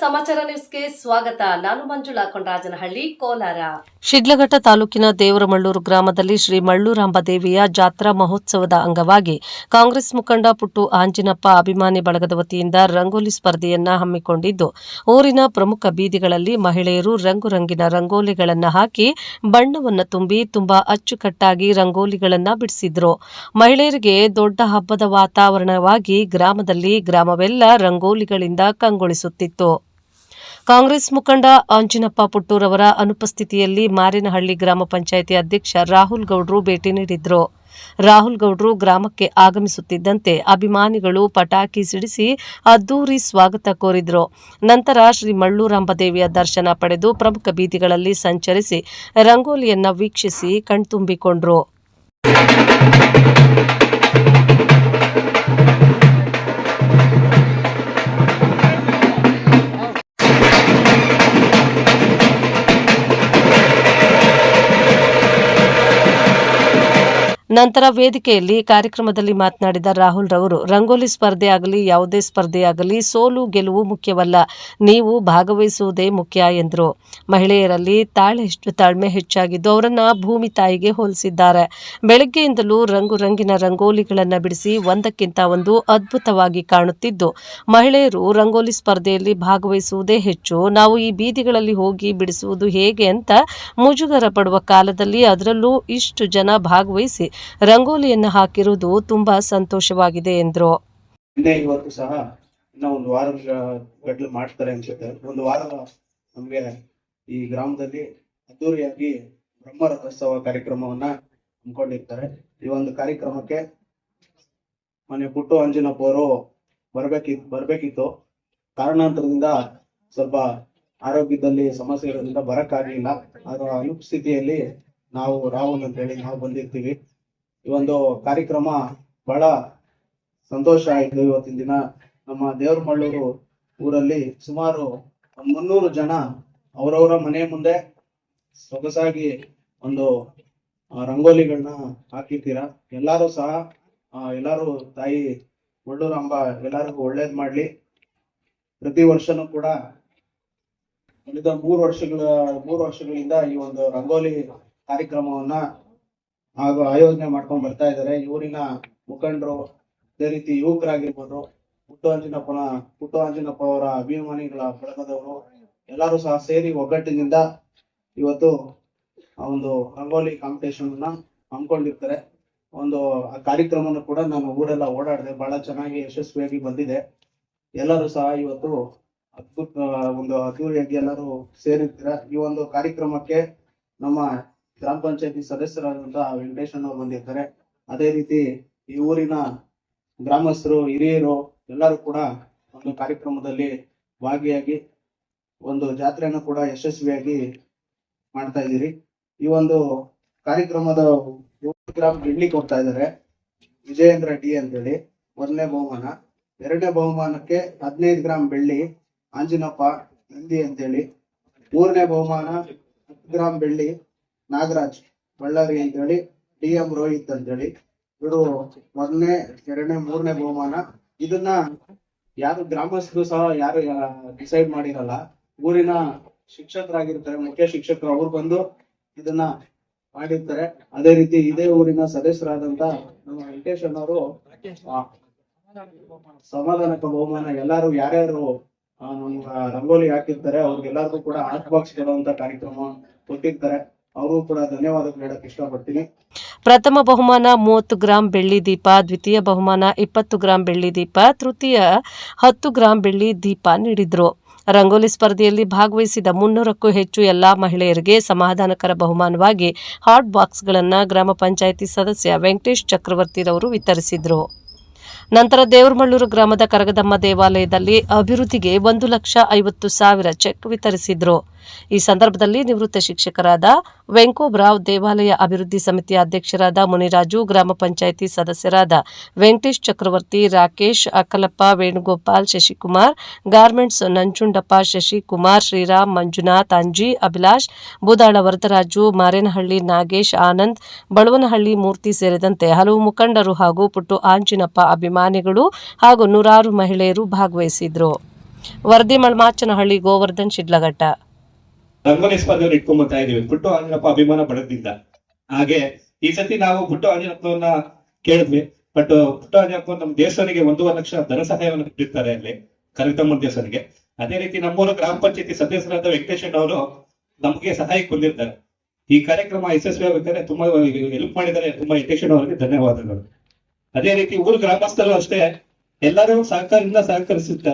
ಸಮಾಚಾರ ನ್ಯೂಸ್ಗೆ ಸ್ವಾಗತ. ನಾನು ಮಂಜುಳಾ ಕೊಂಡರಾಜನಹಳ್ಳಿ, ಕೋಲಾರ. ಶಿಡ್ಲಘಟ್ಟ ತಾಲೂಕಿನ ದೇವರಮಳ್ಳೂರು ಗ್ರಾಮದಲ್ಲಿ ಶ್ರೀ ಮಳ್ಳೂರಾಂಬ ದೇವಿಯ ಜಾತ್ರಾ ಮಹೋತ್ಸವದ ಅಂಗವಾಗಿ ಕಾಂಗ್ರೆಸ್ ಮುಖಂಡ ಪುಟ್ಟು ಆಂಜಿನಪ್ಪ ಅಭಿಮಾನಿ ಬಳಗದ ವತಿಯಿಂದ ರಂಗೋಲಿ ಸ್ಪರ್ಧೆಯನ್ನ ಹಮ್ಮಿಕೊಂಡಿದ್ದು, ಊರಿನ ಪ್ರಮುಖ ಬೀದಿಗಳಲ್ಲಿ ಮಹಿಳೆಯರು ರಂಗುರಂಗಿನ ರಂಗೋಲಿಗಳನ್ನು ಹಾಕಿ ಬಣ್ಣವನ್ನು ತುಂಬಿ ತುಂಬಾ ಅಚ್ಚುಕಟ್ಟಾಗಿ ರಂಗೋಲಿಗಳನ್ನು ಬಿಡಿಸಿದ್ರು. ಮಹಿಳೆಯರಿಗೆ ದೊಡ್ಡ ಹಬ್ಬದ ವಾತಾವರಣವಾಗಿ ಗ್ರಾಮವೆಲ್ಲ ರಂಗೋಲಿಗಳಿಂದ ಕಂಗೊಳಿಸುತ್ತಿತ್ತು. ಕಾಂಗ್ರೆಸ್ ಮುಖಂಡ ಆಂಜಿನಪ್ಪ ಪುಟ್ಟೂರವರ ಅನುಪಸ್ಥಿತಿಯಲ್ಲಿ ಮಾರೇನಹಳ್ಳಿ ಗ್ರಾಮ ಪಂಚಾಯಿತಿ ಅಧ್ಯಕ್ಷ ರಾಹುಲ್ ಗೌಡ್ರು ಭೇಟಿ ನೀಡಿದ್ರು. ರಾಹುಲ್ ಗೌಡ್ರು ಗ್ರಾಮಕ್ಕೆ ಆಗಮಿಸುತ್ತಿದ್ದಂತೆ ಅಭಿಮಾನಿಗಳು ಪಟಾಕಿ ಸಿಡಿಸಿ ಅದ್ದೂರಿ ಸ್ವಾಗತ ಕೋರಿದ್ರು. ನಂತರ ಶ್ರೀ ಮಳ್ಳೂರಾಂಬ ದೇವಿಯ ದರ್ಶನ ಪಡೆದು ಪ್ರಮುಖ ಬೀದಿಗಳಲ್ಲಿ ಸಂಚರಿಸಿ ರಂಗೋಲಿಯನ್ನ ವೀಕ್ಷಿಸಿ ಕಣ್ತುಂಬಿಕೊಂಡ್ರು. ನಂತರ ವೇದಿಕೆಯಲ್ಲಿ ಕಾರ್ಯಕ್ರಮದಲ್ಲಿ ಮಾತನಾಡಿದ ರಾಹುಲ್ ರವರು, ರಂಗೋಲಿ ಸ್ಪರ್ಧೆ ಆಗಲಿ ಯಾವುದೇ ಸ್ಪರ್ಧೆಯಾಗಲಿ ಸೋಲು ಗೆಲುವು ಮುಖ್ಯವಲ್ಲ, ನೀವು ಭಾಗವಹಿಸುವುದೇ ಮುಖ್ಯ ಎಂದರು. ಮಹಿಳೆಯರಲ್ಲಿ ತಾಳ್ಮೆ ಹೆಚ್ಚಾಗಿದ್ದು ಅವರನ್ನ ಭೂಮಿ ತಾಯಿಗೆ ಹೋಲಿಸಿದ್ದಾರೆ. ಬೆಳಗ್ಗೆಯಿಂದಲೂ ರಂಗಿನ ರಂಗೋಲಿಗಳನ್ನು ಬಿಡಿಸಿ ಒಂದಕ್ಕಿಂತ ಒಂದು ಅದ್ಭುತವಾಗಿ ಕಾಣುತ್ತಿದ್ದು, ಮಹಿಳೆಯರು ರಂಗೋಲಿ ಸ್ಪರ್ಧೆಯಲ್ಲಿ ಭಾಗವಹಿಸುವುದೇ ಹೆಚ್ಚು. ನಾವು ಈ ಬೀದಿಗಳಲ್ಲಿ ಹೋಗಿ ಬಿಡಿಸುವುದು ಹೇಗೆ ಅಂತ ಮುಜುಗರ ಪಡುವ ಕಾಲದಲ್ಲಿ ಅದರಲ್ಲೂ ಇಷ್ಟು ಜನ ಭಾಗವಹಿಸಿ ರಂಗೋಲಿಯನ್ನು ಹಾಕಿರುವುದು ತುಂಬಾ ಸಂತೋಷವಾಗಿದೆ ಎಂದರು. ಇವತ್ತು ಸಹ ಇನ್ನ ಒಂದು ವಾರ ಗಟ್ಟಲೆ ಮಾಡ್ತಾರೆ ಅನ್ಸುತ್ತೆ. ಒಂದು ವಾರ ನಮ್ಗೆ ಈ ಗ್ರಾಮದಲ್ಲಿ ಅದ್ದೂರಿಯಾಗಿ ಬ್ರಹ್ಮರಥೋತ್ಸವ ಕಾರ್ಯಕ್ರಮವನ್ನ ಹಮ್ಮಿಕೊಂಡಿರ್ತಾರೆ. ಈ ಒಂದು ಕಾರ್ಯಕ್ರಮಕ್ಕೆ ಮನೆ ಪುಟ್ಟು ಆಂಜಿನಪ್ಪ ಅವರು ಬರ್ಬೇಕಿತ್ತು. ಕಾರಣಾಂತರದಿಂದ ಸ್ವಲ್ಪ ಆರೋಗ್ಯದಲ್ಲಿ ಸಮಸ್ಯೆ ಇರೋದ್ರಿಂದ ಬರಕ್ಕಾಗಲಿಲ್ಲ. ಅದರ ಅನುಪಸ್ಥಿತಿಯಲ್ಲಿ ನಾವು ರಾಹುಲ್ ಅಂತ ಹೇಳಿ ನಾವು ಬಂದಿರ್ತೀವಿ. ಈ ಒಂದು ಕಾರ್ಯಕ್ರಮ ಬಹಳ ಸಂತೋಷ ಆಯಿತು. ಇವತ್ತಿನ ದಿನ ನಮ್ಮ ದೇವರಮಳ್ಳೂರು ಊರಲ್ಲಿ ಸುಮಾರು 300 ಜನ ಅವರವರ ಮನೆ ಮುಂದೆ ಸೊಗಸಾಗಿ ಒಂದು ರಂಗೋಲಿಗಳನ್ನ ಹಾಕಿರ್ತೀರಾ. ಎಲ್ಲರೂ ಸಹ ಎಲ್ಲರೂ ತಾಯಿ ಮಳ್ಳೂರಾಂಬ ಎಲ್ಲರಿಗೂ ಒಳ್ಳೇದ್ ಮಾಡ್ಲಿ. ಪ್ರತಿ ವರ್ಷನೂ ಕೂಡ ಕಳೆದ 3 ವರ್ಷಗಳಿಂದ ಈ ಒಂದು ರಂಗೋಲಿ ಕಾರ್ಯಕ್ರಮವನ್ನ ಆಯೋಜನೆ ಮಾಡ್ಕೊಂಡ್ ಬರ್ತಾ ಇದ್ದಾರೆ. ಊರಿನ ಮುಖಂಡರು, ಅದೇ ರೀತಿ ಯುವಕರಾಗಿರ್ಬೋದು, ಪುಟ್ಟು ಆಂಜಿನಪ್ಪ ಅವರ ಅಭಿಮಾನಿಗಳ ಬಳಗದವರು ಎಲ್ಲರೂ ಸಹ ಸೇರಿ ಒಗ್ಗಟ್ಟಿನಿಂದ ಇವತ್ತು ಆ ಒಂದು ರಂಗೋಲಿ ಕಾಂಪಿಟೇಷನ್ ಅನ್ನ ಹಮ್ಮಿಕೊಂಡಿರ್ತಾರೆ. ಒಂದು ಆ ಕಾರ್ಯಕ್ರಮವನ್ನು ಕೂಡ ನಾನು ಊರೆಲ್ಲ ಓಡಾಡಿದೆ, ಬಹಳ ಚೆನ್ನಾಗಿ ಯಶಸ್ವಿಯಾಗಿ ಬಂದಿದೆ. ಎಲ್ಲರೂ ಸಹ ಇವತ್ತು ಒಂದು ಅದ್ದೂರಿಯಾಗಿ ಎಲ್ಲರೂ ಸೇರಿರ್ತೀರ. ಈ ಒಂದು ಕಾರ್ಯಕ್ರಮಕ್ಕೆ ನಮ್ಮ ಗ್ರಾಮ ಪಂಚಾಯತಿ ಸದಸ್ಯರಾದಂತಹ ವೆಂಕಟೇಶನ್ ಅವರು ಬಂದಿರ್ತಾರೆ. ಅದೇ ರೀತಿ ಈ ಊರಿನ ಗ್ರಾಮಸ್ಥರು, ಹಿರಿಯರು ಎಲ್ಲರೂ ಕೂಡ ಒಂದು ಕಾರ್ಯಕ್ರಮದಲ್ಲಿ ಭಾಗಿಯಾಗಿ ಒಂದು ಜಾತ್ರೆಯನ್ನು ಕೂಡ ಯಶಸ್ವಿಯಾಗಿ ಮಾಡ್ತಾ ಇದ್ದೀರಿ. ಈ ಒಂದು ಕಾರ್ಯಕ್ರಮದ 50 ಗ್ರಾಮ್ ಬೆಳ್ಳಿ ಕೊಡ್ತಾ ಇದ್ದಾರೆ ವಿಜಯೇಂದ್ರ ಡಿ ಅಂತೇಳಿ 1ನೇ ಬಹುಮಾನ. 2ನೇ ಬಹುಮಾನಕ್ಕೆ 15 ಗ್ರಾಮ್ ಬೆಳ್ಳಿ ಆಂಜಿನಪ್ಪ ನಂದಿ ಅಂತೇಳಿ. 3ನೇ ಬಹುಮಾನ 10 ಗ್ರಾಮ್ ಬೆಳ್ಳಿ ನಾಗರಾಜ್ ಬಳ್ಳಾರಿ ಅಂತೇಳಿ, DM ರೋಹಿತ್ ಅಂತೇಳಿ. ಇವರು 1ನೇ 2ನೇ 3ನೇ ಬಹುಮಾನ. ಇದನ್ನ ಯಾರು ಗ್ರಾಮಸ್ಥರು ಸಹ ಯಾರು ಡಿಸೈಡ್ ಮಾಡಿರಲ್ಲ, ಊರಿನ ಶಿಕ್ಷಕರಾಗಿರ್ತಾರೆ, ಮುಖ್ಯ ಶಿಕ್ಷಕರು, ಅವ್ರು ಬಂದು ಇದನ್ನ ಮಾಡಿರ್ತಾರೆ. ಅದೇ ರೀತಿ ಇದೇ ಊರಿನ ಸದಸ್ಯರಾದಂತ ನಮ್ಮ ವೆಂಕಟೇಶನ್ ಅವರು ಸಮಾಧಾನಕ ಬಹುಮಾನ ಎಲ್ಲಾರು ಯಾರ್ಯಾರು ರಂಗೋಲಿ ಹಾಕಿರ್ತಾರೆ ಅವ್ರಿಗೆಲ್ಲರಿಗೂ ಕೂಡ ಆರ್ಟ್ ಬಾಕ್ಸ್ ಕೊಡುವಂತ ಕಾರ್ಯಕ್ರಮ ಕೊಟ್ಟಿರ್ತಾರೆ. ಅವರು ಕೂಡ ಧನ್ಯವಾದಗಳು ಹೇಳಕ್ ಇಷ್ಟಪಡ್ತೀನಿ. ಪ್ರಥಮ ಬಹುಮಾನ 30 ಗ್ರಾಂ ಬೆಳ್ಳಿ ದೀಪ, ದ್ವಿತೀಯ ಬಹುಮಾನ 20 ಗ್ರಾಂ ಬೆಳ್ಳಿ ದೀಪ, ತೃತೀಯ 10 ಗ್ರಾಂ ಬೆಳ್ಳಿ ದೀಪ ನೀಡಿದ್ರು. ರಂಗೋಲಿ ಸ್ಪರ್ಧೆಯಲ್ಲಿ ಭಾಗವಹಿಸಿದ 300ಕ್ಕೂ ಹೆಚ್ಚು ಎಲ್ಲಾ ಮಹಿಳೆಯರಿಗೆ ಸಮಾಧಾನಕರ ಬಹುಮಾನವಾಗಿ ಹಾಟ್ ಬಾಕ್ಸ್ಗಳನ್ನು ಗ್ರಾಮ ಪಂಚಾಯಿತಿ ಸದಸ್ಯ ವೆಂಕಟೇಶ್ ಚಕ್ರವರ್ತಿರವರು ವಿತರಿಸಿದ್ರು. ನಂತರ ದೇವರಮಳ್ಳೂರು ಗ್ರಾಮದ ಕರಗದಮ್ಮ ದೇವಾಲಯದಲ್ಲಿ ಅಭಿವೃದ್ಧಿಗೆ 1,50,000 ಚೆಕ್ ವಿತರಿಸಿದ್ರು. ಈ ಸಂದರ್ಭದಲ್ಲಿ ನಿವೃತ್ತ ಶಿಕ್ಷಕರಾದ ವೆಂಕೋಬ್ರಾವ್, ದೇವಾಲಯ ಅಭಿವೃದ್ಧಿ ಸಮಿತಿಯ ಅಧ್ಯಕ್ಷರಾದ ಮುನಿರಾಜು, ಗ್ರಾಮ ಪಂಚಾಯಿತಿ ಸದಸ್ಯರಾದ ವೆಂಕಟೇಶ್ ಚಕ್ರವರ್ತಿ, ರಾಕೇಶ್, ಅಕ್ಕಲಪ್ಪ, ವೇಣುಗೋಪಾಲ್, ಶಶಿಕುಮಾರ್, ಗಾರ್ಮೆಂಟ್ಸ್ ನಂಜುಂಡಪ್ಪ, ಶಶಿಕುಮಾರ್, ಶ್ರೀರಾಮ್, ಮಂಜುನಾಥ್, ಅಂಜಿ, ಅಭಿಲಾಷ್, ಬೂದಾಳ ವರದರಾಜು, ಮಾರೇನಹಳ್ಳಿ ನಾಗೇಶ್, ಆನಂದ್, ಬಳುವನಹಳ್ಳಿ ಮೂರ್ತಿ ಸೇರಿದಂತೆ ಹಲವು ಮುಖಂಡರು ಹಾಗೂ ಪುಟ್ಟು ಆಂಜಿನಪ್ಪ ಅಭಿಮಾನಿಗಳು ಹಾಗೂ ನೂರಾರು ಮಹಿಳೆಯರು ಭಾಗವಹಿಸಿದ್ರು. ವರದಿ ಮಳಮಾಚನಹಳ್ಳಿ, ಗೋವರ್ಧನ್ ಶಿಡ್ಲಘಟ್ಟ. ರಂಗೋಲಿ ಸ್ಪರ್ಧೆಯನ್ನು ಇಟ್ಕೊಂಡ್ಬರ್ತಾ ಇದೀವಿ ಪುಟ್ಟು ಆಂಜನಪ್ಪ ಅಭಿಮಾನ ಬಳಗದಿಂದ. ಹಾಗೆ ಈ ಸತಿ ನಾವು ಪುಟ್ಟು ಆಂಜನಪ್ಪನ ಕೇಳಿದ್ವಿ. ಬಟ್ ಪುಟ್ಟು ಆಂಜನಪ್ಪ ನಮ್ಮ ದೇವಸ್ಥಾನಿಗೆ 1.5 ಲಕ್ಷ ಧನ ಸಹಾಯವನ್ನು ಕೊಟ್ಟಿರ್ತಾರೆ ಅಲ್ಲಿ ಕನಕಮ್ಮ ದೇವಸ್ಥಾನಿಗೆ. ಅದೇ ರೀತಿ ನಮ್ಮೂರು ಗ್ರಾಮ ಪಂಚಾಯತಿ ಸದಸ್ಯರಾದ ವೆಂಕಟೇಶನ್ ಅವರು ನಮಗೆ ಸಹಾಯಕ್ಕೆ ಬಂದಿರ್ತಾರೆ. ಈ ಕಾರ್ಯಕ್ರಮ ಯಶಸ್ವಿ ಆಗಬೇಕಾದ್ರೆ ತುಂಬಾ ಹೆಲ್ಪ್ ಮಾಡಿದ್ದಾರೆ. ತುಂಬಾ ವೆಂಕಟೇಶನ್ ಅವರಿಗೆ ಧನ್ಯವಾದಗಳು. ಅದೇ ರೀತಿ ಊರು ಗ್ರಾಮಸ್ಥರು ಅಷ್ಟೇ ಎಲ್ಲರೂ ಸಹಕಾರದಿಂದ ಸಹಕರಿಸುತ್ತಾರೆ.